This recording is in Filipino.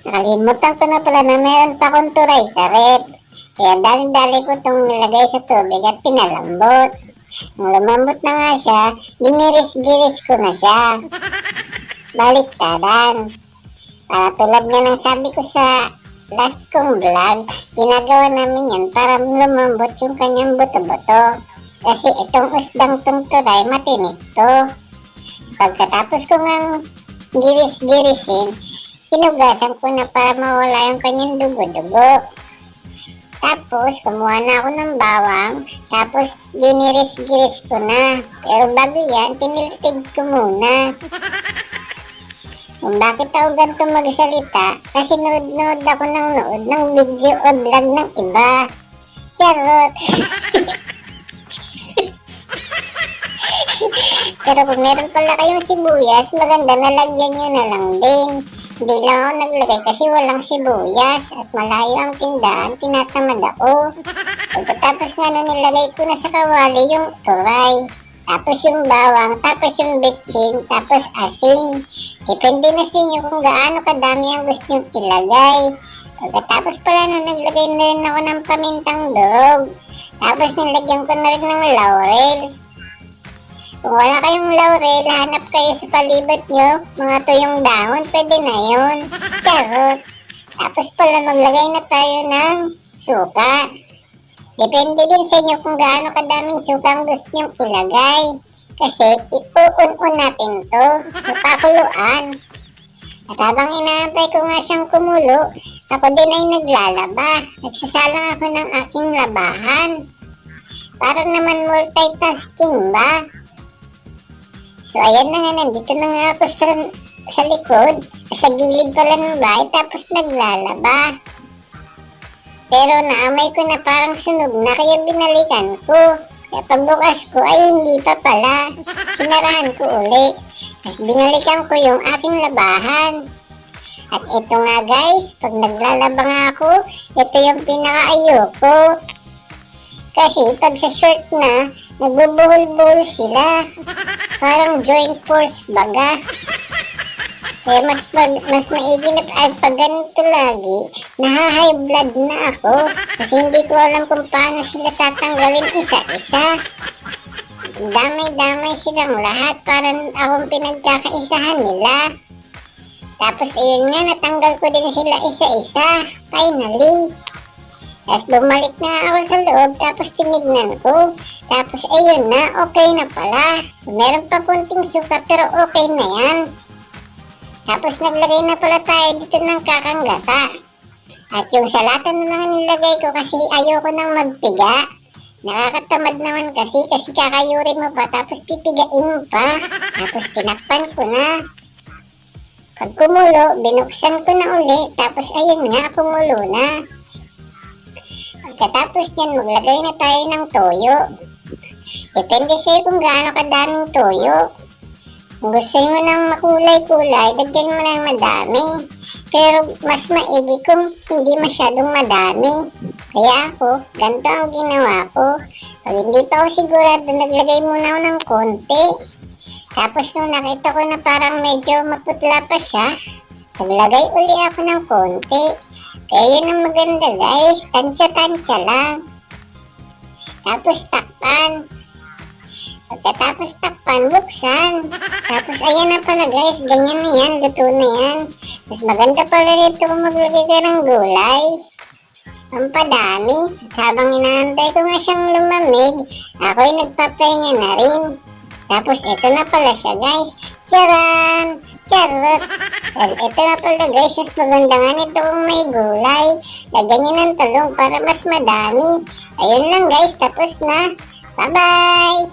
Nakalimutan ko na pala na meron pa akong turay sa rep. Kaya dali-dali ko itong nilagay sa tubig at pinalambot. Nung lumambot na nga siya, giniris-giris ko na siya. Baliktaran. Para tulad nga ng sabi ko sa last kong vlog, ginagawa namin yan para lumambot yung kanyang buto-buto. Kasi itong usdang tong turay, matinik to. Pagkatapos ko nga giris-girisin, hinugasan ko na para mawala yung kanyang dugo-dugo. Tapos, kumuha na ako ng bawang, tapos giniris-giris ko na. Pero bago yan, tiniltig ko muna. Kung bakit ako ganito magsalita, kasi nood ako ng video o vlog ng iba. Charot! Pero kung meron pala kayong sibuyas, maganda na lagyan nyo na lang din. Hindi lang ako naglagay kasi walang sibuyas at malayo ang tindahan, tinatamad ako. Pagkatapos nga nilagay ko na sa kawali yung turay, tapos yung bawang, tapos yung betsin, tapos asin. Depende na sa inyo kung gaano kadami ang gusto nyo ilagay. Pagkatapos pala naglagay na rin ako ng pamintang durog. Tapos nilagyan ko na rin ng laurel. Kung wala kayong laurel, hanap kayo sa palibot nyo, mga tuyong dahon, pwede na yun. Charot! Tapos pala maglagay na tayo ng suka. Depende din sa inyo kung gaano kadaming suka ang gusto nyong ilagay. Kasi iuun-un natin to, napakuluan. At habang inaantay ko nga siyang kumulo, ako din ay naglalaba. Nagsasalang ako ng aking labahan. Para naman multitasking ba? So ayan na nga, nandito na nga ako sa likod, sa gilid pala ng bahay, tapos naglalaba. Pero naamay ko na parang sunog na, kaya binalikan ko. Kaya pagbukas ko ay hindi pa pala. Sinarahan ko uli. Tapos binalikan ko yung aking labahan. At ito nga guys, pag naglalaba nga ako, ito yung pinaka-ayoko. Kasi pag sa short na, nagbubuhol-buhol sila. Parang joint force baga. Kaya mas maigi na pag ganito lagi, naha-high blood na ako. Kasi hindi ko alam kung paano sila tatanggalin isa-isa. Damay-damay silang lahat, parang akong pinagkakaisahan nila. Tapos ayun nga, natanggal ko din sila isa-isa. Finally. Tapos bumalik na ako sa loob, tapos tinignan ko. Tapos ayun na, okay na pala. So meron pa kunting suka, pero okay na yan. Tapos naglagay na pala tayo dito ng kakanggata. At yung salata na lang nilagay ko kasi ayoko nang magpiga. Nakakatamad naman kasi kakayurin mo pa, tapos pipigain mo pa. Tapos tinakpan ko na. Pag kumulo, binuksan ko na uli, tapos ayun nga, kumulo na. Pagkatapos yan, maglagay na tayo ng toyo. Depende sa'yo kung gaano kadaming toyo. Kung gusto mo ng makulay-kulay, dagyan mo ng madami. Pero mas maigi kung hindi masyadong madami. Kaya ako, ganito ang ginawa ko. Pag hindi pa ako sigurado, naglagay muna ako ng konti. Tapos nung nakita ko na parang medyo maputla pa siya, naglagay uli ako ng konti. Kaya yun ang maganda guys, tansya-tansya lang. Tapos takpan. Pagkatapos takpan, buksan. Tapos ayan na pala guys, ganyan na yan, luto na yan. Mas maganda pala rito kung maglagay ka ng gulay. Ang padami. At habang inaantay ko nga siyang lumamig, ako'y nagpapahinga na rin. Tapos ito na pala siya guys. Charan! Charot! Ito na pala guys, mas maganda nga nito kung may gulay. Lagyan nyo ng talong para mas madami. Ayun lang guys, tapos na. Bye-bye!